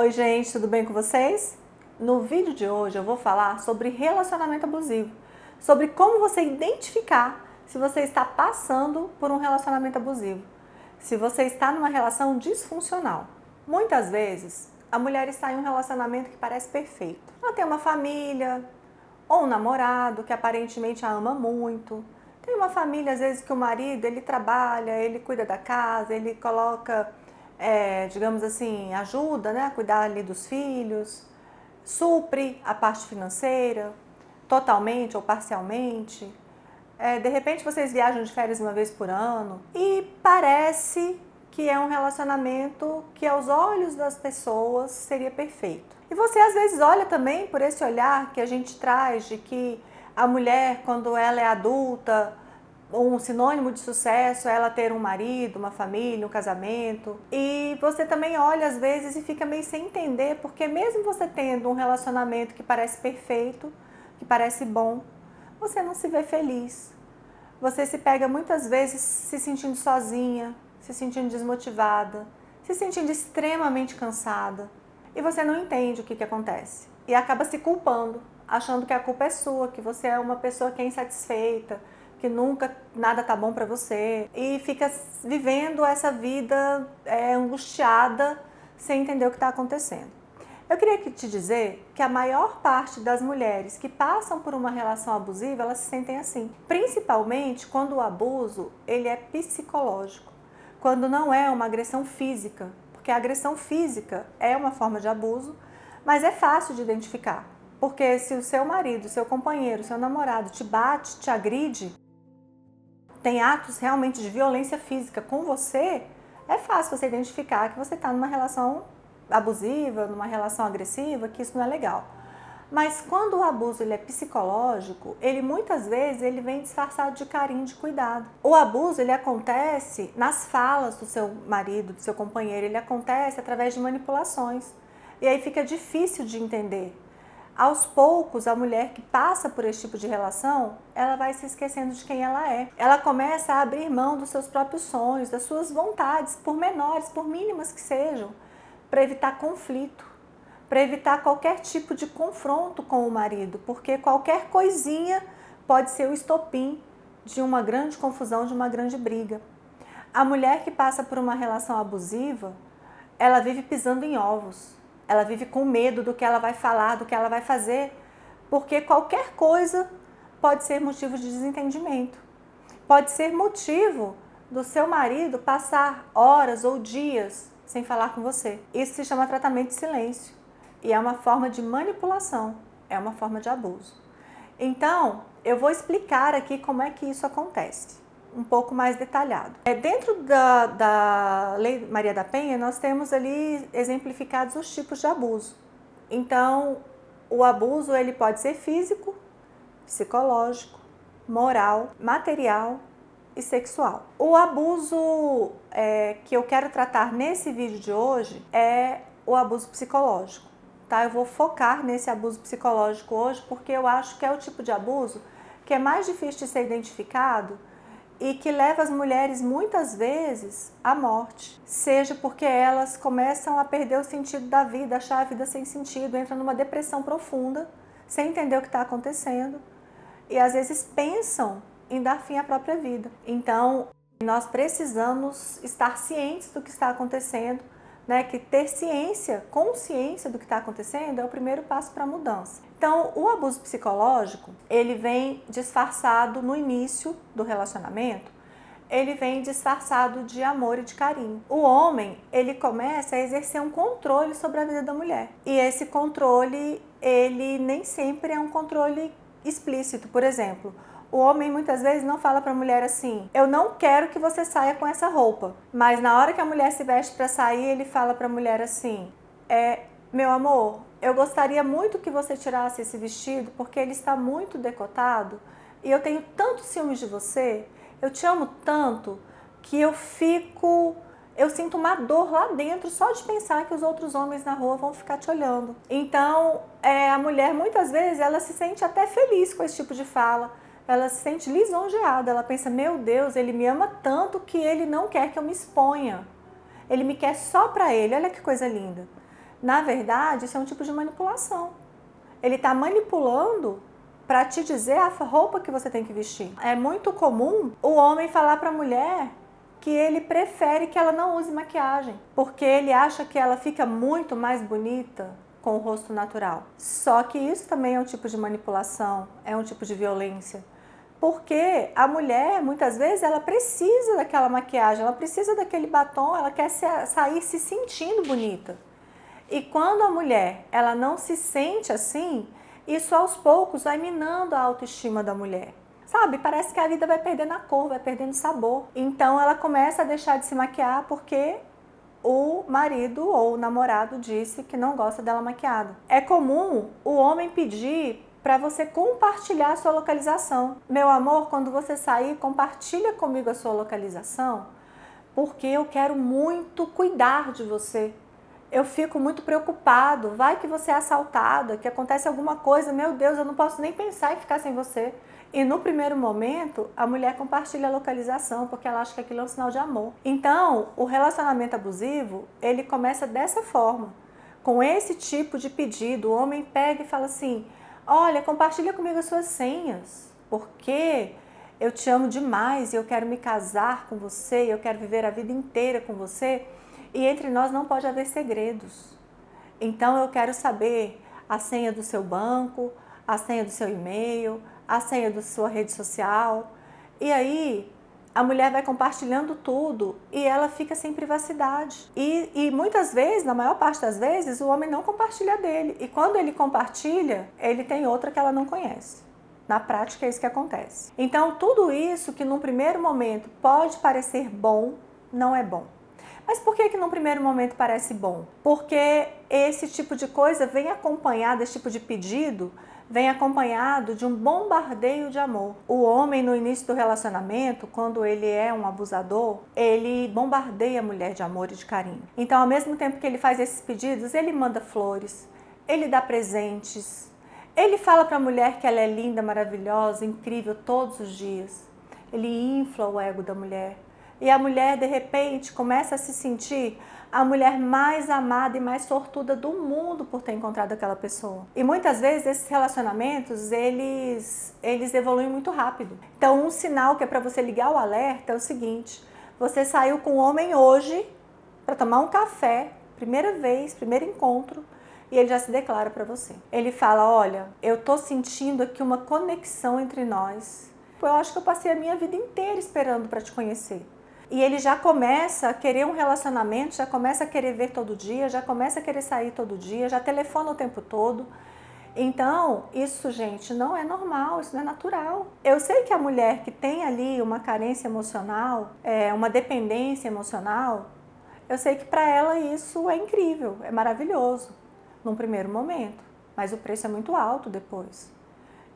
Oi gente, tudo bem com vocês? No vídeo de hoje eu vou falar sobre relacionamento abusivo, sobre como você identificar se você está passando por um relacionamento abusivo, se você está numa relação disfuncional. Muitas vezes a mulher está em um relacionamento que parece perfeito. Ela tem uma família, ou um namorado que aparentemente a ama muito. Tem uma família às vezes que o marido ele trabalha, ele cuida da casa, ele coloca digamos assim, ajuda, né, a cuidar ali dos filhos, supre a parte financeira, totalmente ou parcialmente. De repente vocês viajam de férias uma vez por ano e parece que é um relacionamento que aos olhos das pessoas seria perfeito. E você às vezes olha também por esse olhar que a gente traz de que a mulher, quando ela é adulta, um sinônimo de sucesso é ela ter um marido, uma família, um casamento. E você também olha às vezes e fica meio sem entender, porque mesmo você tendo um relacionamento que parece perfeito, que parece bom, você não se vê feliz. Você se pega muitas vezes se sentindo sozinha, se sentindo desmotivada, se sentindo extremamente cansada. E você não entende o que acontece. E acaba se culpando, achando que a culpa é sua, que você é uma pessoa que é insatisfeita, que nunca nada tá bom para você e fica vivendo essa vida angustiada sem entender o que está acontecendo. Eu queria te dizer que a maior parte das mulheres que passam por uma relação abusiva, elas se sentem assim, principalmente quando o abuso ele é psicológico, quando não é uma agressão física, porque a agressão física é uma forma de abuso, mas é fácil de identificar, porque se o seu marido, seu companheiro, seu namorado te bate, te agride, tem atos realmente de violência física com você, é fácil você identificar que você está numa relação abusiva, numa relação agressiva, que isso não é legal. Mas quando o abuso ele é psicológico, ele muitas vezes ele vem disfarçado de carinho, de cuidado. O abuso ele acontece nas falas do seu marido, do seu companheiro, ele acontece através de manipulações. E aí fica difícil de entender. Aos poucos, a mulher que passa por esse tipo de relação, ela vai se esquecendo de quem ela é. Ela começa a abrir mão dos seus próprios sonhos, das suas vontades, por menores, por mínimas que sejam, para evitar conflito, para evitar qualquer tipo de confronto com o marido, porque qualquer coisinha pode ser o estopim de uma grande confusão, de uma grande briga. A mulher que passa por uma relação abusiva, ela vive pisando em ovos. Ela vive com medo do que ela vai falar, do que ela vai fazer, porque qualquer coisa pode ser motivo de desentendimento. Pode ser motivo do seu marido passar horas ou dias sem falar com você. Isso se chama tratamento de silêncio e é uma forma de manipulação, é uma forma de abuso. Então, eu vou explicar aqui como é que isso acontece, um pouco mais detalhado. Dentro da Lei Maria da Penha, nós temos ali exemplificados os tipos de abuso. Então, o abuso ele pode ser físico, psicológico, moral, material e sexual. O abuso que eu quero tratar nesse vídeo de hoje é o abuso psicológico. Tá? Eu vou focar nesse abuso psicológico hoje porque eu acho que é o tipo de abuso que é mais difícil de ser identificado e que leva as mulheres muitas vezes à morte, seja porque elas começam a perder o sentido da vida, achar a vida sem sentido, entram numa depressão profunda, sem entender o que está acontecendo e às vezes pensam em dar fim à própria vida. Então, nós precisamos estar cientes do que está acontecendo, né? Que ter ciência, consciência do que está acontecendo é o primeiro passo para a mudança. Então, o abuso psicológico, ele vem disfarçado no início do relacionamento, ele vem disfarçado de amor e de carinho. O homem, ele começa a exercer um controle sobre a vida da mulher. E esse controle, ele nem sempre é um controle explícito. Por exemplo, o homem muitas vezes não fala para a mulher assim: eu não quero que você saia com essa roupa. Mas na hora que a mulher se veste para sair, ele fala para a mulher assim: meu amor, eu gostaria muito que você tirasse esse vestido porque ele está muito decotado e eu tenho tanto ciúmes de você, eu te amo tanto que eu sinto uma dor lá dentro só de pensar que os outros homens na rua vão ficar te olhando. Então, a mulher muitas vezes ela se sente até feliz com esse tipo de fala. Ela se sente lisonjeada, ela pensa: meu Deus, ele me ama tanto que ele não quer que eu me exponha. Ele me quer só para ele, olha que coisa linda. Na verdade, isso é um tipo de manipulação. Ele está manipulando para te dizer a roupa que você tem que vestir. É muito comum o homem falar para a mulher que ele prefere que ela não use maquiagem, porque ele acha que ela fica muito mais bonita com o rosto natural. Só que isso também é um tipo de manipulação, é um tipo de violência. Porque a mulher, muitas vezes, ela precisa daquela maquiagem, ela precisa daquele batom, ela quer sair se sentindo bonita. E quando a mulher, ela não se sente assim, isso aos poucos vai minando a autoestima da mulher. Sabe, parece que a vida vai perdendo a cor, vai perdendo sabor. Então ela começa a deixar de se maquiar porque o marido ou o namorado disse que não gosta dela maquiada. É comum o homem pedir para você compartilhar a sua localização. Meu amor, quando você sair, compartilha comigo a sua localização, porque eu quero muito cuidar de você. Eu fico muito preocupado, vai que você é assaltada, que acontece alguma coisa, meu Deus, eu não posso nem pensar em ficar sem você. E no primeiro momento, a mulher compartilha a localização, porque ela acha que aquilo é um sinal de amor. Então, o relacionamento abusivo, ele começa dessa forma, com esse tipo de pedido. O homem pega e fala assim, olha, compartilha comigo as suas senhas, porque eu te amo demais e eu quero me casar com você, eu quero viver a vida inteira com você. E entre nós não pode haver segredos. Então eu quero saber a senha do seu banco, a senha do seu e-mail, a senha da sua rede social. E aí a mulher vai compartilhando tudo e ela fica sem privacidade. E muitas vezes, na maior parte das vezes, o homem não compartilha dele. E quando ele compartilha, ele tem outra que ela não conhece. Na prática é isso que acontece. Então tudo isso que num primeiro momento pode parecer bom, não é bom. Mas por que num primeiro momento parece bom? Porque esse tipo de coisa vem acompanhado, esse tipo de pedido, vem acompanhado de um bombardeio de amor. O homem no início do relacionamento, quando ele é um abusador, ele bombardeia a mulher de amor e de carinho. Então, ao mesmo tempo que ele faz esses pedidos, ele manda flores, ele dá presentes, ele fala para a mulher que ela é linda, maravilhosa, incrível todos os dias. Ele infla o ego da mulher. E a mulher, de repente, começa a se sentir a mulher mais amada e mais sortuda do mundo por ter encontrado aquela pessoa. E muitas vezes esses relacionamentos, eles evoluem muito rápido. Então, um sinal que é para você ligar o alerta é o seguinte: você saiu com um homem hoje para tomar um café, primeira vez, primeiro encontro, e ele já se declara para você. Ele fala, olha, eu tô sentindo aqui uma conexão entre nós. Eu acho que eu passei a minha vida inteira esperando para te conhecer. E ele já começa a querer um relacionamento, já começa a querer ver todo dia, já começa a querer sair todo dia, já telefona o tempo todo. Então, isso, gente, não é normal, isso não é natural. Eu sei que a mulher que tem ali uma carência emocional, uma dependência emocional, eu sei que para ela isso é incrível, é maravilhoso, num primeiro momento, mas o preço é muito alto depois.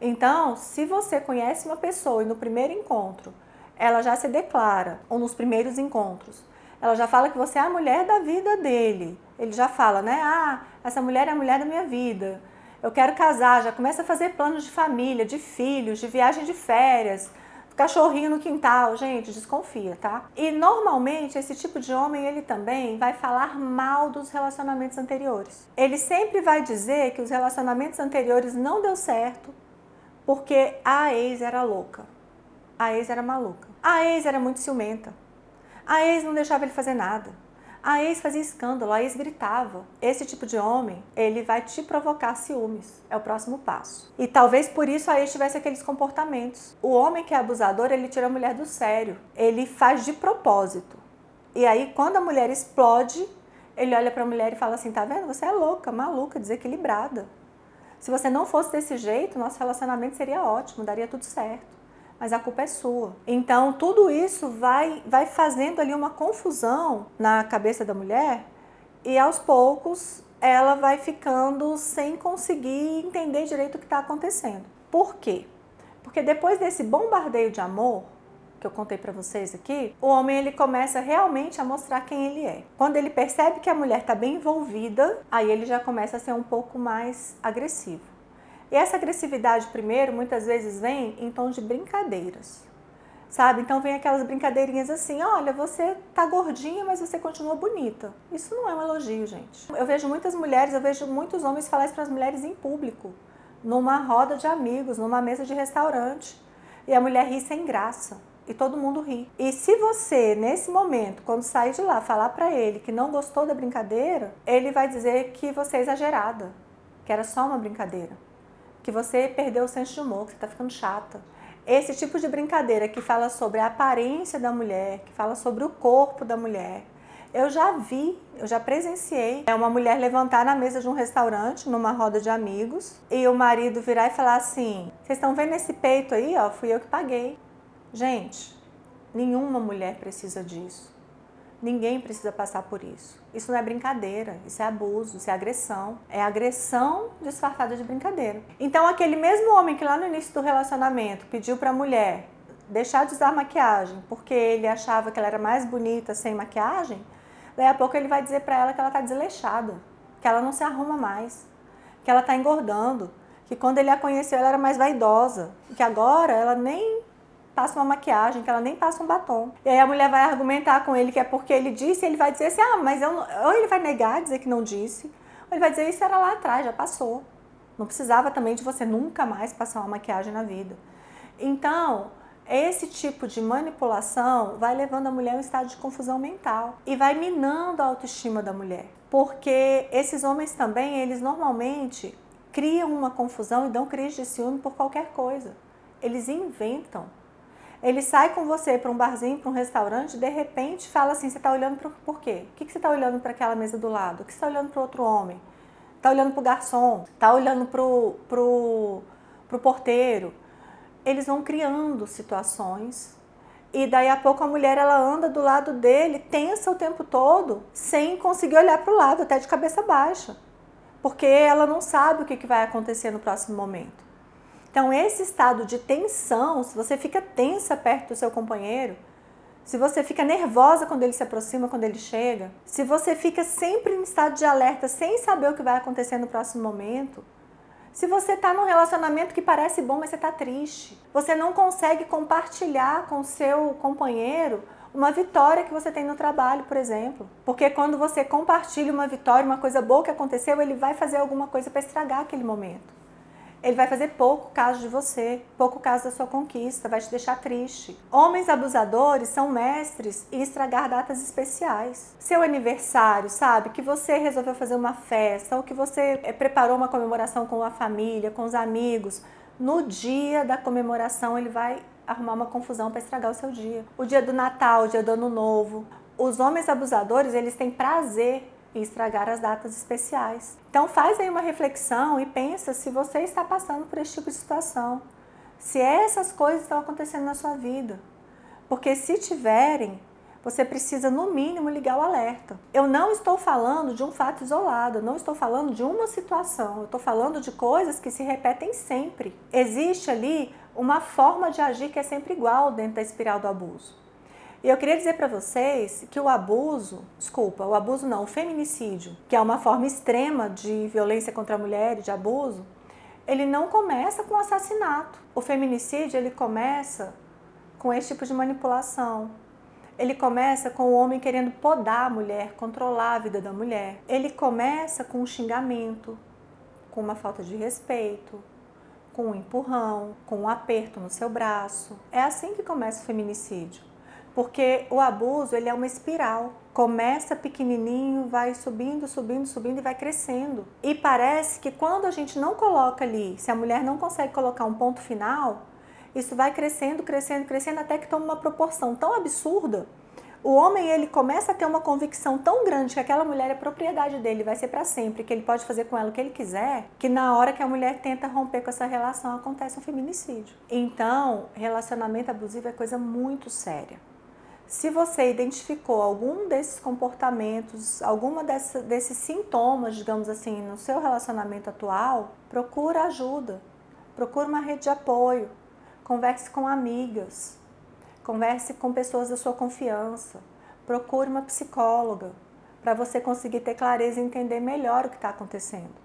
Então, se você conhece uma pessoa e no primeiro encontro, ela já se declara, ou nos primeiros encontros, ela já fala que você é a mulher da vida dele. Ele já fala, né? Ah, essa mulher é a mulher da minha vida. Eu quero casar, já começa a fazer planos de família, de filhos, de viagem de férias, cachorrinho no quintal. Gente, desconfia, tá? E normalmente esse tipo de homem, ele também vai falar mal dos relacionamentos anteriores. Ele sempre vai dizer que os relacionamentos anteriores não deu certo porque a ex era louca. A ex era maluca. A ex era muito ciumenta. A ex não deixava ele fazer nada. A ex fazia escândalo, a ex gritava. Esse tipo de homem, ele vai te provocar ciúmes. É o próximo passo. E talvez por isso a ex tivesse aqueles comportamentos. O homem que é abusador, ele tira a mulher do sério. Ele faz de propósito. E aí, quando a mulher explode, ele olha para a mulher e fala assim, tá vendo? Você é louca, maluca, desequilibrada. Se você não fosse desse jeito, nosso relacionamento seria ótimo, daria tudo certo. Mas a culpa é sua. Então, tudo isso vai fazendo ali uma confusão na cabeça da mulher e, aos poucos, ela vai ficando sem conseguir entender direito o que está acontecendo. Por quê? Porque depois desse bombardeio de amor, que eu contei para vocês aqui, o homem ele começa realmente a mostrar quem ele é. Quando ele percebe que a mulher está bem envolvida, aí ele já começa a ser um pouco mais agressivo. E essa agressividade, primeiro, muitas vezes vem em tom de brincadeiras. sabe? Então vem aquelas brincadeirinhas assim, olha, você tá gordinha, mas você continua bonita. Isso não é um elogio, gente. Eu vejo muitas mulheres, eu vejo muitos homens falar isso para as mulheres em público, numa roda de amigos, numa mesa de restaurante. E a mulher ri sem graça. E todo mundo ri. E se você, nesse momento, quando sair de lá, falar para ele que não gostou da brincadeira, ele vai dizer que você é exagerada, que era só uma brincadeira, que você perdeu o senso de humor, que você tá ficando chata. Esse tipo de brincadeira que fala sobre a aparência da mulher, que fala sobre o corpo da mulher, eu já vi, eu já presenciei uma mulher levantar na mesa de um restaurante, numa roda de amigos, e o marido virar e falar assim, vocês estão vendo esse peito aí, ó, fui eu que paguei. Gente, nenhuma mulher precisa disso. Ninguém precisa passar por isso. Isso não é brincadeira, isso é abuso, isso é agressão. É agressão disfarçada de brincadeira. Então, aquele mesmo homem que lá no início do relacionamento pediu para a mulher deixar de usar maquiagem porque ele achava que ela era mais bonita sem maquiagem, daí a pouco ele vai dizer para ela que ela está desleixada, que ela não se arruma mais, que ela está engordando, que quando ele a conheceu ela era mais vaidosa, que agora ela nem passa uma maquiagem, que ela nem passa um batom. E aí a mulher vai argumentar com ele que é porque ele disse, e ele vai dizer assim, mas eu não... Ou ele vai negar, dizer que não disse, ou ele vai dizer, isso era lá atrás, já passou. Não precisava também de você nunca mais passar uma maquiagem na vida. Então, esse tipo de manipulação vai levando a mulher a um estado de confusão mental e vai minando a autoestima da mulher. Porque esses homens também, eles normalmente criam uma confusão e dão crise de ciúme por qualquer coisa. Eles inventam. Ele sai com você para um barzinho, para um restaurante, e de repente fala assim, você está olhando por quê? O que você está olhando para aquela mesa do lado? O que você está olhando para o outro homem? Está olhando para o garçom? Está olhando para o porteiro? Eles vão criando situações e daí a pouco a mulher ela anda do lado dele, tensa o tempo todo, sem conseguir olhar para o lado, até de cabeça baixa. Porque ela não sabe o que vai acontecer no próximo momento. Então, esse estado de tensão, se você fica tensa perto do seu companheiro, se você fica nervosa quando ele se aproxima, quando ele chega, se você fica sempre em estado de alerta sem saber o que vai acontecer no próximo momento, se você está num relacionamento que parece bom, mas você está triste, você não consegue compartilhar com o seu companheiro uma vitória que você tem no trabalho, por exemplo. Porque quando você compartilha uma vitória, uma coisa boa que aconteceu, ele vai fazer alguma coisa para estragar aquele momento. Ele vai fazer pouco caso de você, pouco caso da sua conquista, vai te deixar triste. Homens abusadores são mestres em estragar datas especiais. Seu aniversário, sabe? Que você resolveu fazer uma festa, ou que você preparou uma comemoração com a família, com os amigos. No dia da comemoração, ele vai arrumar uma confusão para estragar o seu dia. O dia do Natal, o dia do Ano Novo. Os homens abusadores, eles têm prazer e estragar as datas especiais. Então faz aí uma reflexão e pensa se você está passando por esse tipo de situação. Se essas coisas estão acontecendo na sua vida. Porque se tiverem, você precisa no mínimo ligar o alerta. Eu não estou falando de um fato isolado, eu não estou falando de uma situação, eu estou falando de coisas que se repetem sempre. Existe ali uma forma de agir que é sempre igual dentro da espiral do abuso. E eu queria dizer para vocês que o feminicídio, que é uma forma extrema de violência contra a mulher e de abuso, ele não começa com assassinato. O feminicídio, ele começa com esse tipo de manipulação. Ele começa com o homem querendo podar a mulher, controlar a vida da mulher. Ele começa com um xingamento, com uma falta de respeito, com um empurrão, com um aperto no seu braço. É assim que começa o feminicídio. Porque o abuso, ele é uma espiral. Começa pequenininho, vai subindo, subindo, subindo e vai crescendo. E parece que quando a gente não coloca ali, se a mulher não consegue colocar um ponto final, isso vai crescendo, crescendo, crescendo, até que toma uma proporção tão absurda. O homem, ele começa a ter uma convicção tão grande que aquela mulher é propriedade dele, vai ser para sempre, que ele pode fazer com ela o que ele quiser, que na hora que a mulher tenta romper com essa relação, acontece um feminicídio. Então, relacionamento abusivo é coisa muito séria. Se você identificou algum desses comportamentos, alguma desses sintomas, digamos assim, no seu relacionamento atual, procura ajuda, procura uma rede de apoio, converse com amigas, converse com pessoas da sua confiança, procure uma psicóloga, para você conseguir ter clareza e entender melhor o que está acontecendo.